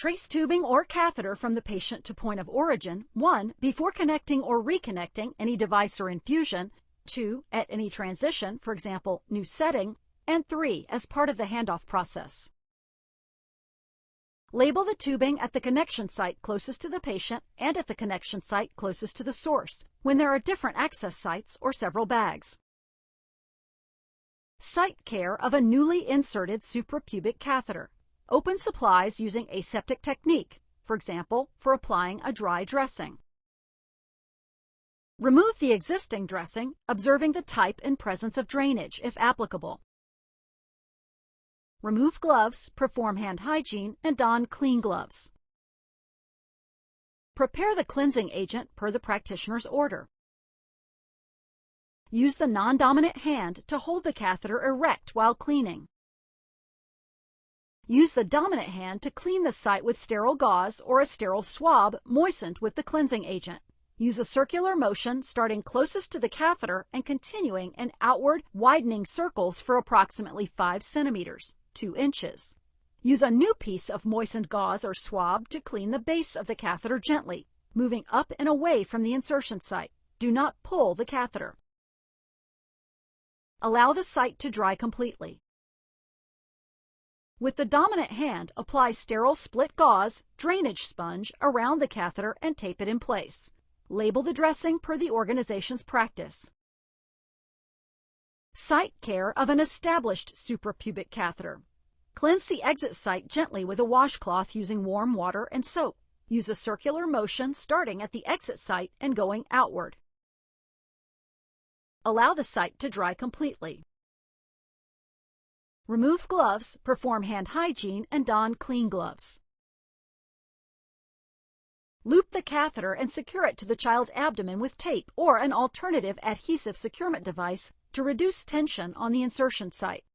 Trace tubing or catheter from the patient to point of origin, 1. Before connecting or reconnecting any device or infusion, 2. At any transition, for example, new setting, and 3. As part of the handoff process. Label the tubing at the connection site closest to the patient and at the connection site closest to the source when there are different access sites or several bags. Site care of a newly inserted suprapubic catheter. Open supplies using aseptic technique, for example, for applying a dry dressing. Remove the existing dressing, observing the type and presence of drainage, if applicable. Remove gloves, perform hand hygiene, and don clean gloves. Prepare the cleansing agent per the practitioner's order. Use the non-dominant hand to hold the catheter erect while cleaning. Use the dominant hand to clean the site with sterile gauze or a sterile swab moistened with the cleansing agent. Use a circular motion starting closest to the catheter and continuing in outward, widening circles for approximately 5 centimeters, 2 inches. Use a new piece of moistened gauze or swab to clean the base of the catheter gently, moving up and away from the insertion site. Do not pull the catheter. Allow the site to dry completely. With the dominant hand, apply sterile split gauze, drainage sponge around the catheter and tape it in place. Label the dressing per the organization's practice. Site care of an established suprapubic catheter. Cleanse the exit site gently with a washcloth using warm water and soap. Use a circular motion starting at the exit site and going outward. Allow the site to dry completely. Remove gloves, perform hand hygiene, and don clean gloves. Loop the catheter and secure it to the child's abdomen with tape or an alternative adhesive securement device to reduce tension on the insertion site.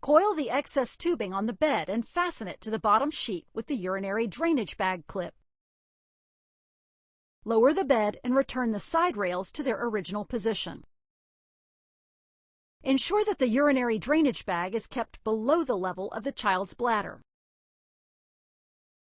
Coil the excess tubing on the bed and fasten it to the bottom sheet with the urinary drainage bag clip. Lower the bed and return the side rails to their original position. Ensure that the urinary drainage bag is kept below the level of the child's bladder.